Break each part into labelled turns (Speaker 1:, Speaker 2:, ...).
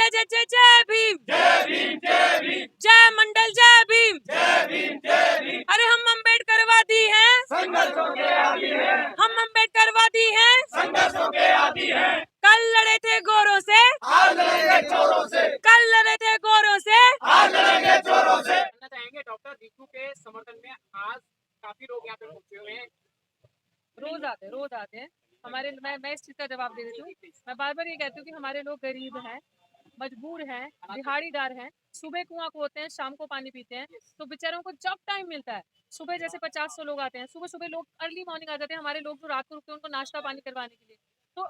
Speaker 1: जय जय जय जय भीम,
Speaker 2: जय भीम जय भीम,
Speaker 1: जय मंडल जय भीम।
Speaker 2: जय भीम जय भीम।
Speaker 1: अरे हम अम्बेडकरवादी हैं,
Speaker 2: संघर्षों के आदी हैं,
Speaker 1: हम अम्बेडकरवादी हैं।
Speaker 2: संघर्षों के आदी हैं।
Speaker 1: कल लड़े थे गोरों से,
Speaker 2: आज लड़ेंगे चोरों से,
Speaker 1: कल लड़े थे गोरों से,
Speaker 2: आज लड़ेंगे चोरों से।
Speaker 3: जानना चाहेंगे डॉक्टर रितु के समर्थन में आज काफी लोग यहाँ पे पहुंचे हुए हैं।
Speaker 1: रोज आते हैं हमारे। मैं इस चीज का जवाब दे देती हूँ। मैं बार बार ये कहती हूँ कि हमारे लोग गरीब हैं, मजबूर हैं, दिहाड़ीदार हैं, सुबह कुआं खोदते हैं, शाम को पानी पीते हैं। तो बेचारों को जब टाइम मिलता है, सुबह जैसे 50-100 लोग आते हैं, सुबह सुबह लोग अर्ली मॉर्निंग आ जाते हैं। हमारे लोग जो रात को रुकते हैं उनको नाश्ता पानी करवाने के लिए। तो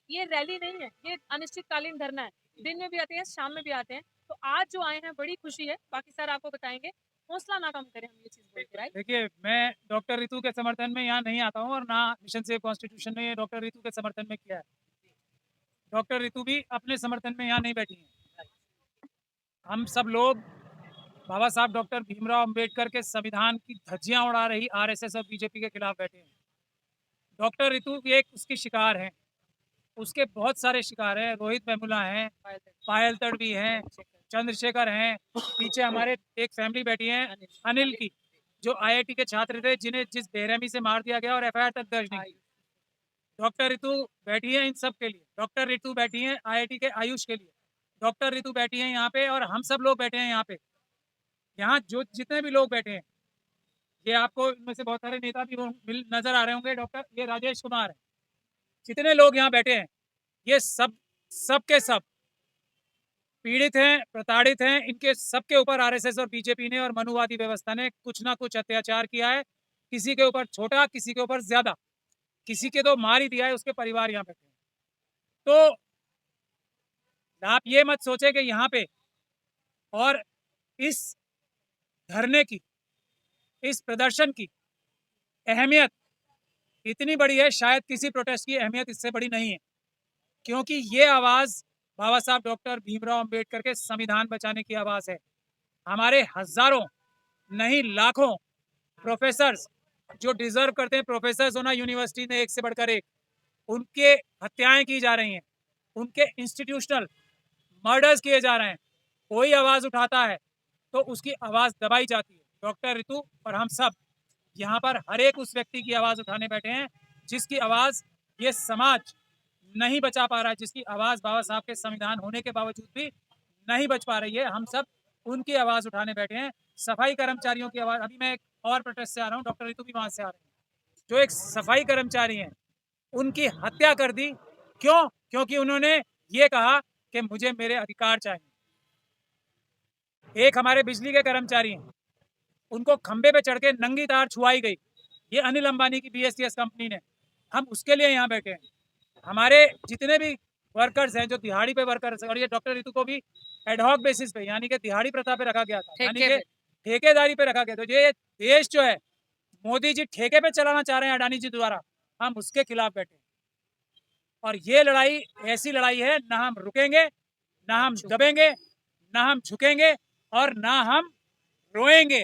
Speaker 1: ये रैली नहीं है, ये अनिश्चितकालीन धरना है। दिन में भी आते हैं, शाम में भी आते हैं। तो आज जो आए हैं बड़ी खुशी है, बाकी सर आपको बताएंगे। हौसला ना कम करें हम ये चीज बोल के, राइट?
Speaker 4: देखिए, मैं डॉक्टर रितु के समर्थन में यहाँ नहीं आता हूँ और ना मिशन सेव कॉन्स्टिट्यूशन ने डॉक्टर रितु के समर्थन में किया है। डॉक्टर रितु भी अपने समर्थन में यहाँ नहीं बैठी हैं। हम सब लोग बाबा साहब डॉक्टर भीमराव अंबेडकर के संविधान की धज्जियां उड़ा रही आरएसएस और बीजेपी के खिलाफ बैठे हैं। डॉक्टर रितु एक उसकी शिकार हैं, उसके बहुत सारे शिकार हैं। रोहित वेमुला हैं, पायल तड़वी हैं, चंद्रशेखर हैं, पीछे हमारे एक फैमिली बैठी है अनिल की, जो आईआईटी के छात्र थे, जिन्हें जिस बेरहमी से मार दिया गया और एफआईआर तक दर्ज नहीं की। डॉक्टर रितु बैठी है इन सब के लिए। डॉक्टर रितु बैठी है आईआईटी के आयुष के लिए। डॉक्टर रितु बैठी है यहाँ पे, और हम सब लोग बैठे हैं यहाँ पे। यहाँ जो जितने भी लोग बैठे हैं, ये आपको इनमें से बहुत सारे नेता भी नजर आ रहे होंगे। डॉक्टर ये राजेश कुमार है। जितने लोग यहाँ बैठे हैं, ये सब के सब पीड़ित हैं, प्रताड़ित हैं। इनके सबके ऊपर आरएसएस और बीजेपी ने और मनुवादी व्यवस्था ने कुछ ना कुछ अत्याचार किया है। किसी के ऊपर छोटा, किसी के ऊपर ज्यादा, किसी के तो मार ही दिया है। उसके परिवार यहाँ बैठे हैं। तो आप ये मत सोचे कि यहाँ पे और इस धरने की, इस प्रदर्शन की अहमियत इतनी बड़ी है, शायद किसी प्रोटेस्ट की अहमियत इससे बड़ी नहीं है। क्योंकि ये आवाज बाबा साहब डॉक्टर भीमराव अंबेडकर के संविधान बचाने की आवाज है। हमारे हजारों नहीं लाखों प्रोफेसर्स जो डिजर्व करते हैं प्रोफेसर्स होना यूनिवर्सिटी में, एक से बढ़कर एक, उनके हत्याएं की जा रही हैं, उनके इंस्टीट्यूशनल मर्डर्स किए जा रहे हैं। कोई आवाज उठाता है तो उसकी आवाज दबाई जाती है। डॉक्टर रितु और हम सब यहाँ पर हर एक उस व्यक्ति की आवाज उठाने बैठे हैं जिसकी आवाज ये समाज नहीं बचा पा रहा है, जिसकी आवाज बाबा साहब के संविधान होने के बावजूद भी नहीं बच पा रही है। हम सब उनकी आवाज उठाने बैठे हैं। सफाई कर्मचारियों की आवाज, अभी मैं एक और प्रोटेस्ट से आ रहा हूँ, डॉक्टर रितु भी वहां से आ रहे हैं। जो एक सफाई कर्मचारी हैं, उनकी हत्या कर दी। क्यों? क्योंकि उन्होंने ये कहा कि मुझे मेरे अधिकार चाहिए। एक हमारे बिजली के कर्मचारी हैं, उनको खंबे पे चढ़ के नंगी तार छुआई गई, ये अनिल अंबानी की बीएसटीएस कंपनी ने। हम उसके लिए यहाँ बैठे हैं। हमारे जितने भी वर्कर्स हैं, जो दिहाड़ी पे वर्कर्स हैं, और ये डॉक्टर रितु को भी एडहॉक बेसिस पे, यानी कि दिहाड़ी प्रथा पे रखा गया था, यानी कि ठेकेदारी पे रखा गया। तो ये देश जो है मोदी जी ठेके पे चलाना चाह रहे हैं अडानी जी द्वारा, हम उसके खिलाफ बैठे हैं। और ये लड़ाई ऐसी लड़ाई है, ना हम रुकेंगे, ना हम दबेंगे, ना हम झुकेंगे, और ना हम रोएंगे।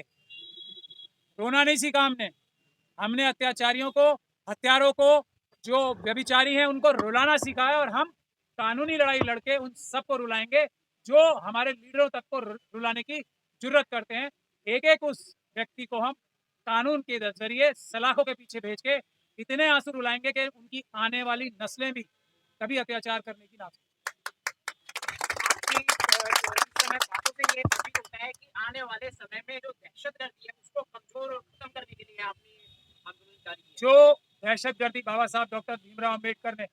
Speaker 4: रोना नहीं सीखा हमने अत्याचारियों को, हत्यारों को, जो व्यभिचारी हैं, उनको रुलाना सिखाया। और हम कानूनी लड़ाई लड़के उन सबको रुलाएंगे जो हमारे लीडरों तक को रुलाने की जुर्रत करते हैं। एक एक उस व्यक्ति को हम कानून के जरिए सलाखों के पीछे भेज के इतने आंसू रुलाएंगे कि उनकी आने वाली नस्लें भी कभी अत्याचार करने की ना
Speaker 3: बातों से ये प्रतीत होता है कि आने वाले समय में जो दहशतगर्दी है उसको कमजोर और खत्म करने के लिए आपने आंदोलन जारी किया।
Speaker 4: जो दहशतगर्दी बाबा साहब डॉक्टर भीमराव अंबेडकर ने,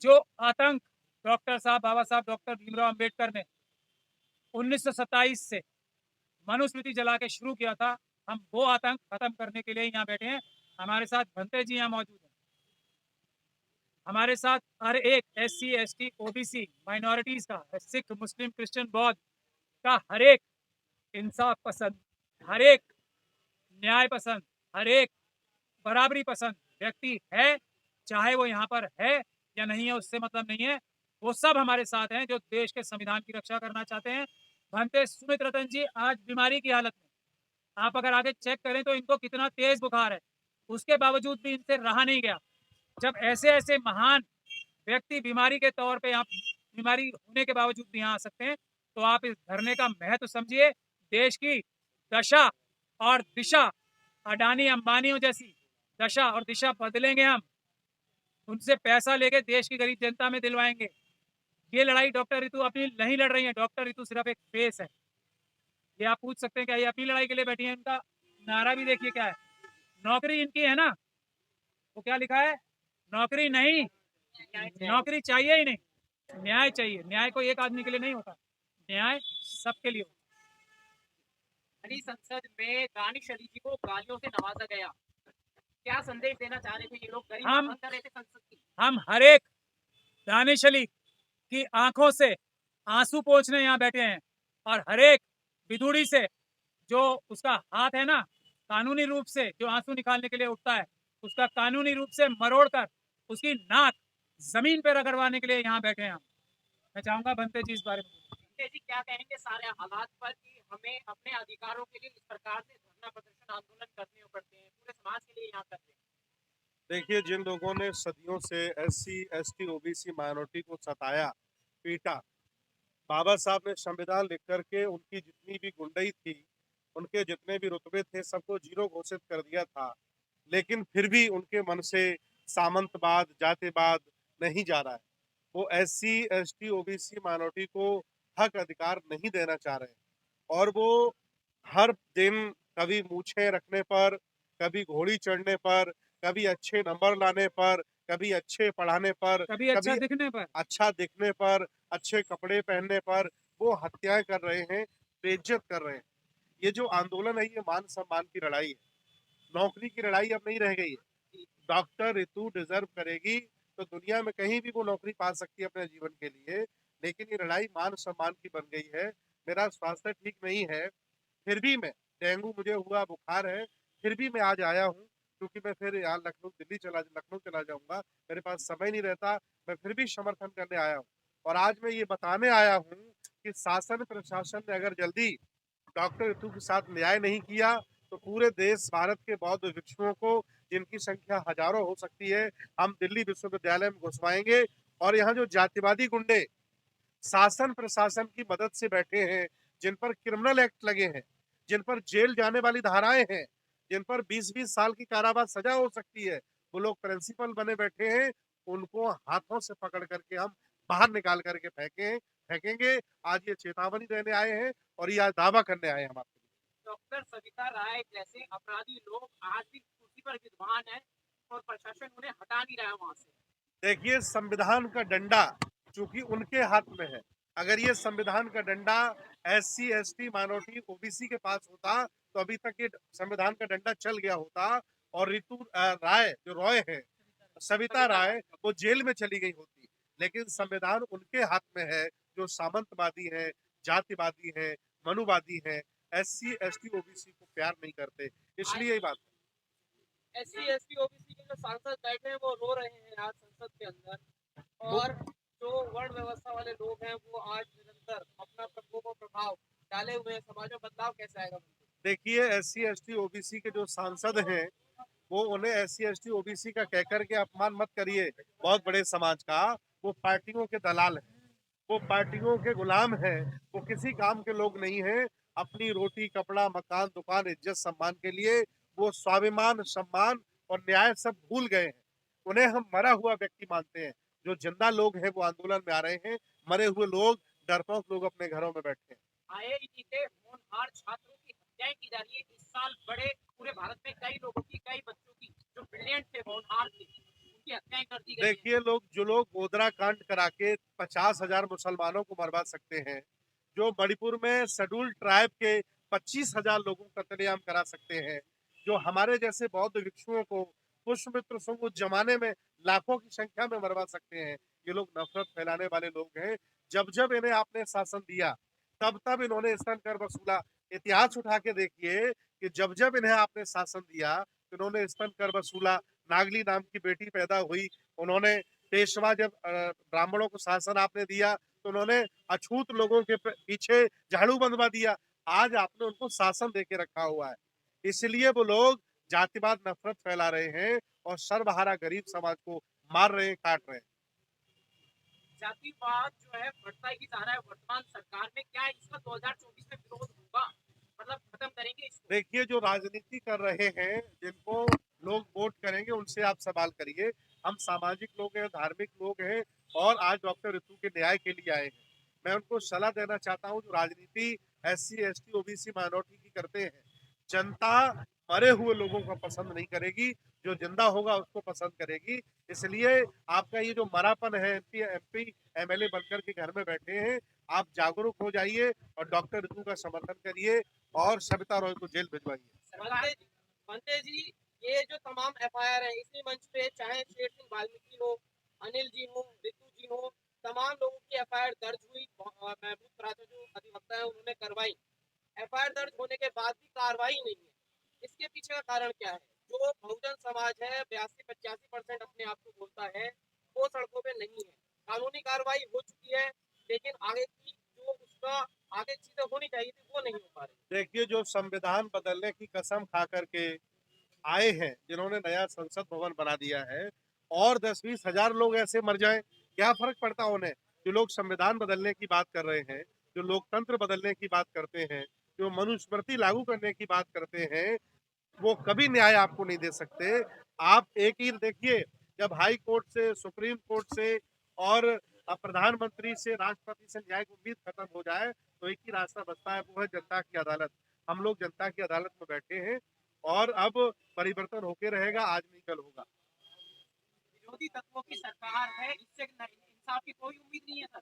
Speaker 4: जो आतंक डॉक्टर साहब बाबा साहब डॉक्टर भीमराव अंबेडकर ने 1927 से मनुस्मृति जला के शुरू किया था, हम वो आतंक खत्म करने के लिए यहाँ बैठे हैं। हमारे साथ भंते जी यहाँ मौजूद हैं। हमारे साथ हर एक SC ST OBC माइनॉरिटीज का, सिख मुस्लिम क्रिश्चियन बौद्ध का, हर एक इंसाफ पसंद, हर एक न्याय पसंद, हर एक बराबरी पसंद व्यक्ति है, चाहे वो यहाँ पर है या नहीं है, उससे मतलब नहीं है। वो सब हमारे साथ हैं जो देश के संविधान की रक्षा करना चाहते हैं। भंते सुमित रतन जी आज बीमारी की हालत में, आप अगर आगे चेक करें तो इनको कितना तेज बुखार है, उसके बावजूद भी इनसे रहा नहीं गया। जब ऐसे ऐसे महान व्यक्ति बीमारी के तौर पे यहाँ बीमारी होने के बावजूद भी यहाँ आ सकते हैं। तो आप इस धरने का महत्व समझिए। देश की दशा और दिशा अडानी अंबानियों जैसी दशा और दिशा बदलेंगे हम। उनसे पैसा लेके देश की गरीब जनता में दिलवाएंगे। ये लड़ाई डॉक्टर रितु अपनी नहीं लड़ रही है। डॉक्टर रितु सिर्फ एक फेस है। ये आप पूछ सकते हैं क्या ये अपनी लड़ाई के लिए बैठी है? इनका नारा भी देखिए क्या है। नौकरी इनकी है ना, वो क्या लिखा है? नौकरी नहीं, नौकरी चाहिए ही नहीं, न्याय चाहिए। न्याय को एक आदमी के लिए नहीं होता, न्याय सबके लिए होता।
Speaker 3: अली संसद में दानिश अली जी को गालियों से नवाजा गया, क्या संदेश देना चाह रहे थे ये लोग? गरीब
Speaker 4: हम-
Speaker 3: बंद कर रहे थे संसद की।
Speaker 4: हम हर एक दानिश अली की आंखों से आंसू पोंछने यहाँ बैठे हैं और हर एक विधुड़ी से जो उसका हाथ है ना, कानूनी रूप से जो आंसू निकालने के लिए उठता है, उसका कानूनी रूप से मरोड़ कर उसकी नाक जमीन पे रगड़वाने के लिए यहाँ बैठे हैं हम। मैं चाहूंगा बनते जी इस बारे में।
Speaker 3: बनते जी क्या कहेंगे सारे हालात पर कि हमें अपने अधिकारों के लिए इस प्रकार से धरना प्रदर्शन आंदोलन करने पड़ते हैं, पूरे समाज के लिए यहाँ करते हैं?
Speaker 5: देखिए, जिन लोगों ने सदियों से SC ST OBC माइनॉरिटी को सताया, पीटा, बाबा साहब ने संविधान लिख करके उनकी जितनी भी गुंडई थी, उनके जितने भी रुतबे थे, सबको जीरो घोषित कर दिया था। लेकिन फिर भी उनके मन से सामंतवाद, जातिवाद नहीं जा रहा है। वो SC ST OBC माइनॉरिटी को हक अधिकार नहीं देना चाह रहे हैं और वो हर दिन कभी मूछें रखने पर, कभी घोड़ी चढ़ने पर, कभी अच्छे नंबर लाने पर, कभी अच्छे पढ़ाने पर,
Speaker 4: कभी अच्छा दिखने पर,
Speaker 5: अच्छा दिखने पर, अच्छे कपड़े पहनने पर वो हत्याएं कर रहे हैं, बेइज्जत कर रहे हैं। ये जो आंदोलन है ये मान सम्मान की लड़ाई है, नौकरी की लड़ाई अब नहीं रह गई है। डॉक्टर रितु डिजर्व करेगी तो दुनिया में कहीं भी वो नौकरी पा सकती है अपने जीवन के लिए, लेकिन ये लड़ाई मान सम्मान की बन गई है। मेरा स्वास्थ्य ठीक नहीं है, फिर भी मैं, डेंगू मुझे हुआ, बुखार है, फिर भी मैं आज आया हूँ क्योंकि मैं फिर यहाँ लखनऊ चला जाऊंगा, मेरे पास समय नहीं रहता, मैं फिर भी समर्थन करने आया हूँ। और आज मैं ये बताने आया हूँ कि शासन प्रशासन ने अगर जल्दी डॉक्टर ऋतु के साथ न्याय नहीं किया तो पूरे देश भारत के बौद्ध भिक्षुओं को, जिनकी संख्या हजारों हो सकती है, हम दिल्ली विश्वविद्यालय में घुसवाएंगे। और यहाँ जो जातिवादी गुंडे शासन प्रशासन की मदद से बैठे हैं, जिन पर क्रिमिनल एक्ट लगे हैं, जिन पर जेल जाने वाली धाराएं हैं, जिन पर 20-20 साल की कारावास सजा हो सकती है, वो लोग प्रिंसिपल बने बैठे हैं, उनको हाथों से पकड़ करके हम बाहर निकाल करके फेंकेंगे। आज ये चेतावनी देने आए हैं और ये आज दावा करने आए हैं हम आपके।
Speaker 3: डॉक्टर सविता राय जैसे अपराधी लोग आज भी कुर्सी पर विद्वान है और प्रशासन उन्हें हटा नहीं रहा है वहां से।
Speaker 5: देखिए, संविधान का डंडा चूंकि उनके हाथ में है, अगर ये संविधान का डंडा SC ST माइनॉरिटी OBC के पास होता तो अभी तक ये संविधान का डंडा चल गया होता और रितु राय जो रॉय है, सविता राय, वो जेल में चली गई होती। लेकिन संविधान उनके हाथ में है जो सामंतवादी है, जातिवादी है, मनुवादी है, SC ST OBC को प्यार नहीं करते, इसलिए ये बात।
Speaker 3: SC ST OBC के जो सांसद बैठे हैं वो रो रहे हैं आज संसद के अंदर, और जो वर्ण व्यवस्था वाले लोग हैं वो आज निरंतर अपना प्रभाव डाले हुए हैं। समाज में बदलाव कैसे आएगा?
Speaker 5: देखिए, SC ST OBC के जो सांसद हैं वो उन्हें SC ST OBC का कहकर के अपमान मत करिए, बहुत बड़े समाज का। वो पार्टियों के दलाल हैं, वो पार्टियों के गुलाम हैं, वो किसी काम के लोग नहीं हैं। अपनी रोटी कपड़ा मकान दुकान इज्जत सम्मान के लिए वो स्वाभिमान सम्मान और न्याय सब भूल गए हैं। उन्हें हम मरा हुआ व्यक्ति मानते हैं। जो जिंदा लोग हैं वो आंदोलन में आ रहे हैं, मरे हुए लोग, डरपोक लोग अपने घरों में बैठे हैं।
Speaker 3: IIT के होनहार छात्रों की हत्याएं की जा रही है इस साल। बड़े पूरे भारत में कई लोगों की, कई बच्चों की जो ब्रिलियंट थे, होनहार थे, उनकी हत्याएं कर दी गई।
Speaker 5: देखिए, जो लोग गोदरा कांड करा के 50,000 मुसलमानों को मरवा सकते हैं, जो मणिपुर में शेड्यूल ट्राइब के 25,000 लोगों का कत्लेआम करा सकते हैं, जो हमारे जैसे बौद्ध भिक्षुओं को, पुष्पमित्र सिंह उस जमाने में लाखों की संख्या में मरवा सकते हैं, ये लोग नफरत फैलाने वाले लोग हैं। जब जब इन्हें आपने शासन दिया तब तब इन्होंने स्तन कर वसूला। इतिहास उठा के देखिए कि जब जब इन्हें आपने शासन दिया तो इन्होंने स्तन कर वसूला। नागली नाम की बेटी पैदा हुई, उन्होंने पेशवा जब ब्राह्मणों को शासन आपने दिया तो उन्होंने अछूत लोगों के पीछे झाड़ू बंधवा दिया। आज आपने उनको शासन दे के रखा हुआ है, इसलिए वो लोग जातिवाद नफरत फैला रहे हैं और सर्वहारा गरीब समाज को मार रहे हैं, काट रहे हैं।
Speaker 3: जातिवाद जो है बढ़ता ही जा रहा है वर्तमान सरकार में, क्या इसका 2024 में विरोध होगा, मतलब खत्म करेंगे इसको?
Speaker 5: देखिए, जो राजनीति कर रहे हैं, जिनको लोग वोट करेंगे, उनसे आप सवाल करिए। हम सामाजिक लोग हैं, धार्मिक लोग हैं और आज डॉक्टर ऋतु के न्याय के लिए आए हैं। मैं उनको सलाह देना चाहता हूँ, जो राजनीति SC, ST, OBC माइनॉरिटी की करते हैं, जनता मरे हुए लोगों को पसंद नहीं करेगी, जो जिंदा होगा उसको पसंद करेगी। इसलिए आपका ये जो मरापन है, MP, MLA बनकर के घर में बैठे हैं, आप जागरूक हो जाइए और डॉक्टर ऋतु का समर्थन करिए और सविता रॉय को जेल भिजवाइए।
Speaker 3: बनते जी, ये जो तमाम FIR है इसी मंच पे, चाहे शेर सिंह वाल्मीकि हो, अनिल जी हो, ऋतु जी हो, तमाम लोगों की FIR दर्ज हुई। महमूद प्राचा जो अधिवक्ता है उन्होंने करवाई। FIR दर्ज होने के बाद भी कार्रवाई नहीं है, इसके पीछे का कारण क्या है? जो बहुजन समाज है 82-85% अपने आप को बोलता है, वो सड़कों पे नहीं है। कानूनी कार्रवाई हो चुकी है, लेकिन आगे की जो उसका आगे चीजें होनी चाहिए थी वो नहीं हो पा रही।
Speaker 5: देखिए, जो संविधान बदलने की कसम खा करके आए हैं, जिन्होंने नया संसद भवन बना दिया है, और 10-20 हजार लोग ऐसे मर जाएं, क्या फर्क पड़ता उन्हें? जो लोग संविधान बदलने की बात कर रहे हैं, जो लोकतंत्र बदलने की बात करते हैं, जो मनुस्मृति लागू करने की बात करते हैं, वो कभी न्याय आपको नहीं दे सकते। आप एक ही देखिए, जब हाई कोर्ट से, सुप्रीम कोर्ट से और प्रधानमंत्री से, राष्ट्रपति से न्याय की उम्मीद खत्म हो जाए, तो एक ही रास्ता बचता है, वो है जनता की अदालत। हम लोग जनता की अदालत में बैठे हैं और अब परिवर्तन होके रहेगा, आज नहीं कल होगा।
Speaker 3: विरोधी तत्वों की सरकार है, इससे इंसाफ की कोई उम्मीद नहीं है सर।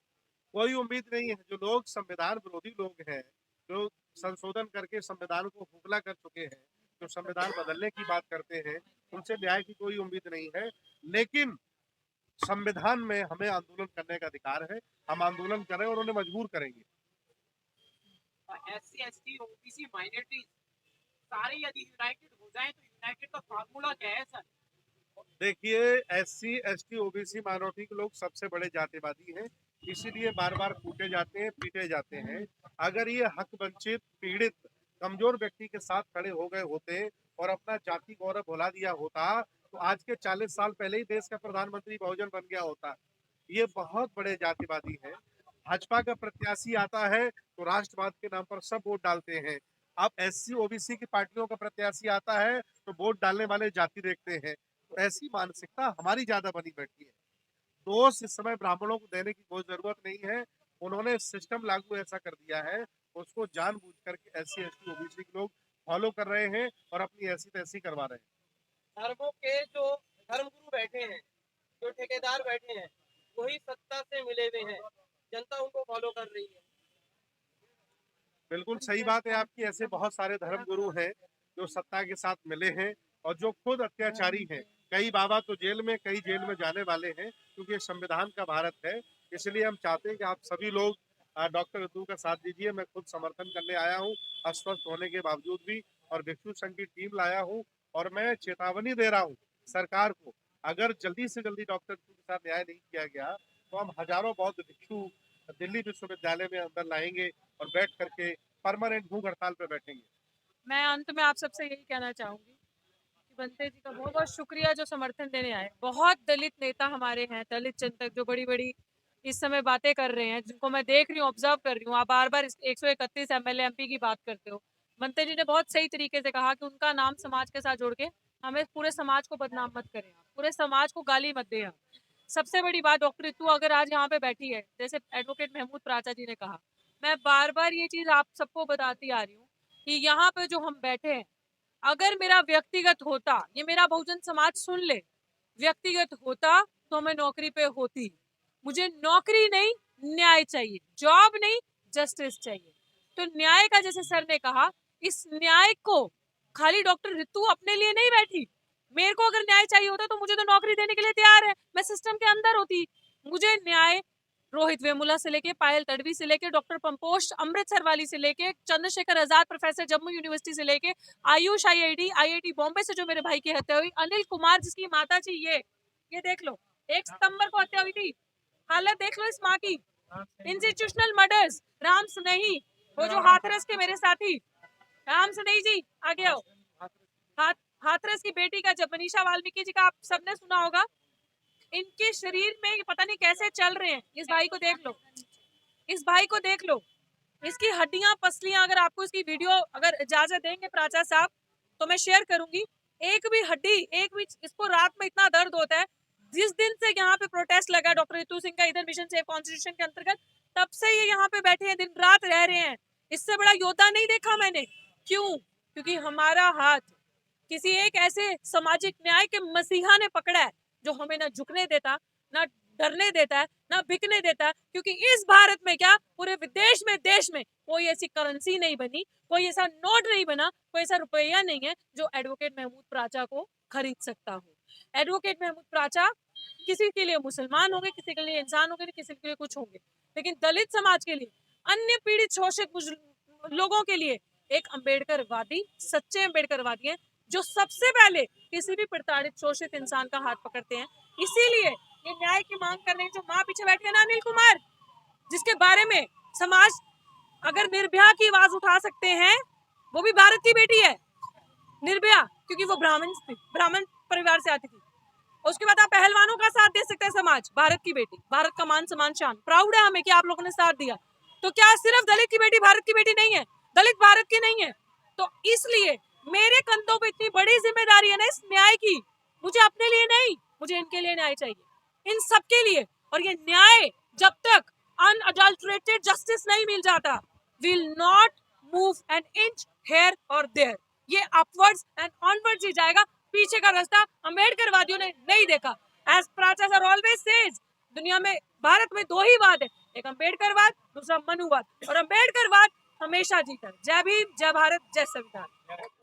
Speaker 5: कोई उम्मीद नहीं है। जो लोग संविधान विरोधी लोग हैं, जो संशोधन करके संविधान को खोखला कर चुके हैं, जो संविधान बदलने की बात करते हैं, उनसे न्याय की कोई उम्मीद नहीं है। लेकिन संविधान में हमें आंदोलन करने का अधिकार है, हम आंदोलन करें और उन्हें मजबूर करेंगे।
Speaker 3: SC, ST, OBC माइनॉरिटीज सारे यदि यूनाइटेड हो जाएं तो यूनाइटेड का फार्मूला क्या है सर?
Speaker 5: देखिए, SC, ST, OBC माइनॉरिटी के लोग सबसे बड़े जातिवादी हैं, इसीलिए बार बार कूटे जाते हैं, पीटे जाते हैं। अगर ये हक वंचित, पीड़ित, कमजोर व्यक्ति के साथ खड़े हो गए होते और अपना जाति गौरव भुला दिया होता, तो आज के 40 साल पहले ही देश का प्रधानमंत्री बहुजन बन गया होता। ये बहुत बड़े जातिवादी हैं। भाजपा का प्रत्याशी आता है तो राष्ट्रवाद के नाम पर सब वोट डालते हैं। अब SC, OBC की पार्टियों का प्रत्याशी आता है तो वोट डालने वाले जाति देखते हैं। तो ऐसी मानसिकता हमारी ज्यादा बनी बैठी है। दोष इस समय ब्राह्मणों को देने की कोई जरूरत नहीं है। उन्होंने सिस्टम लागू ऐसा कर दिया है, उसको जानबूझ करके SC, ST, OBC के लोग फॉलो कर रहे हैं और अपनी ऐसी तैसी करवा रहे हैं।
Speaker 3: धर्मों के जो धर्मगुरु बैठे हैं, जो ठेकेदार बैठे हैं, वही सत्ता से मिले हुए हैं, जनता उनको फॉलो कर रही है।
Speaker 5: बिल्कुल सही बात है आपकी। ऐसे बहुत सारे धर्मगुरु हैं जो सत्ता के साथ मिले हैं और जो खुद अत्याचारी हैं। कई बाबा तो जेल में, कई जेल में जाने वाले हैं, क्योंकि ये संविधान का भारत है। इसलिए हम चाहते हैं कि आप सभी लोग डॉक्टर ऋतु का साथ दीजिए। मैं खुद समर्थन करने आया हूँ, अस्वस्थ होने के बावजूद भी, और भिक्षु संघ की टीम लाया हूँ। और मैं चेतावनी दे रहा हूँ सरकार को, अगर जल्दी से जल्दी डॉक्टर ऋतु के साथ न्याय नहीं किया गया तो हम हजारों बौद्ध भिक्षु दिल्ली विश्वविद्यालय में अंदर लाएंगे और बैठ करके परमानेंट भूख हड़ताल पे बैठेंगे।
Speaker 1: मैं अंत में आप सबसे यही कहना चाहूंगी कि बनते जी का बहुत बहुत शुक्रिया जो समर्थन देने आए। बहुत दलित नेता हमारे हैं, दलित चिंतक जो बड़ी बड़ी इस समय बातें कर रहे हैं, जिनको मैं देख रही हूँ, ऑब्जर्व कर रही हूँ। आप बार बार 131 MLA MP की बात करते हो। बनते जी ने बहुत सही तरीके से कहा कि उनका नाम समाज के साथ जोड़ के हमें पूरे समाज को बदनाम मत करें, आप पूरे समाज को गाली मत दें। आप सबसे बड़ी बात, डॉक्टर ऋतु अगर आज यहाँ पे बैठी है, जैसे एडवोकेट महमूद प्राचा जी ने कहा, मैं बार बार ये चीज आप सबको बताती आ रही हूँ कि यहाँ पे जो हम बैठे हैं, अगर मेरा व्यक्तिगत होता, ये मेरा बहुजन समाज सुन ले, व्यक्तिगत होता तो मैं नौकरी पे होती। मुझे नौकरी नहीं, न्याय चाहिए, जॉब नहीं, जस्टिस चाहिए। तो न्याय का, जैसे सर ने कहा, इस न्याय को खाली डॉक्टर ऋतु अपने लिए नहीं बैठी। मेरे को अगर न्याय चाहिए होता तो मुझे तो नौकरी देने के लिए तैयार है, मैं सिस्टम के अंदर होती। मुझे न्याय रोहित वेमुला से लेके, पायल तडवी से लेके, डॉक्टर पंपोश अमृतसर वाली से लेके, चंद्रशेखर आजाद प्रोफेसर जम्मू यूनिवर्सिटी से लेके, आयुष IIT बॉम्बे से जो मेरे भाई की हत्या हुई, अनिल कुमार जिसकी माता जी ये देख लो, 1 सितंबर को हत्या हुई थी, हालत देख लो इस माँ की। इंस्टीट्यूशनल मर्डर्स, राम सुनेही, वो जो हाथरस के मेरे साथी, राम सुनेही जी आगे आओ। हाथरस की बेटी का, जब मनीषा वाल्मीकि जी का आप सबने सुना होगा, इनके शरीर में ये पता नहीं कैसे चल रहे हैं। इस भाई को देख लो, इस भाई को देख लो, इसकी हड्डियां पसलियां, अगर आपको इसकी वीडियो अगर इजाजत देंगे प्राचार्य साहब तो मैं शेयर करूंगी। एक भी हड्डी, एक भी, इसको रात में इतना दर्द होता है। जिस दिन से यहाँ पे प्रोटेस्ट लगा डॉक्टर रितु सिंह का इधर मिशन सेव कॉन्स्टिट्यूशन के अंतर्गत, तब से ये यहाँ पे बैठे हैं, दिन रात रह रहे हैं। इससे बड़ा योद्धा नहीं देखा मैंने। क्यों? क्योंकि हमारा हाथ किसी एक ऐसे सामाजिक न्याय के मसीहा ने पकड़ा है जो हमें ना झुकने देता, ना डरने देता है, ना बिकने देता है। क्योंकि इस भारत में क्या, पूरे विदेश में, देश में कोई ऐसी करेंसी नहीं बनी, कोई ऐसा नोट नहीं बना, कोई ऐसा रुपया नहीं है जो एडवोकेट महमूद प्राचा को खरीद सकता हो। एडवोकेट महमूद प्राचा किसी के लिए मुसलमान होंगे, किसी के लिए इंसान होंगे, किसी के लिए कुछ होंगे, लेकिन दलित समाज के लिए, अन्य पीड़ित शोषित लोगों के लिए एक अम्बेडकरवादी, सच्चे अम्बेडकरवादी हैं जो सबसे पहले किसी भी प्रताड़ित शोषित इंसान का हाथ पकड़ते हैं। इसीलिए ये न्याय की मांग करने जो माँ पीछे बैठे ना, अनिल कुमार, जिसके बारे में समाज अगर निर्भया की आवाज उठा सकते हैं, वो भी भारत की बेटी है निर्भया, क्योंकि वो ब्राह्मण परिवार से आती थी। उसके बाद आप पहलवानों का साथ दे सकते हैं समाज, भारत की बेटी, भारत का मान सम्मान शान, प्राउड है हमें कि आप लोगों ने साथ दिया। तो क्या सिर्फ दलित की बेटी भारत की बेटी नहीं है? दलित भारत की नहीं है? तो इसलिए मेरे कंधों पे इतनी बड़ी जिम्मेदारी है ना इस न्याय की। मुझे अपने लिए नहीं, मुझे इनके लिए न्याय चाहिए, इन सबके लिए। और ये न्याय जब तक अनअडल्टरेटेड जस्टिस नहीं मिल जाता, will not move an inch here और देयर। ये अपवर्ड्स एंड ऑनवर्ड्स ही जाएगा, पीछे का रास्ता अम्बेडकरवादियों ने नहीं देखा। As Pracha sir always says, दुनिया में, भारत में दो ही वाद है, एक अम्बेडकरवाद, दूसरा मनुवाद, और अम्बेडकरवाद हमेशा जीता है। जय भीम, जय भारत, जय संविधान।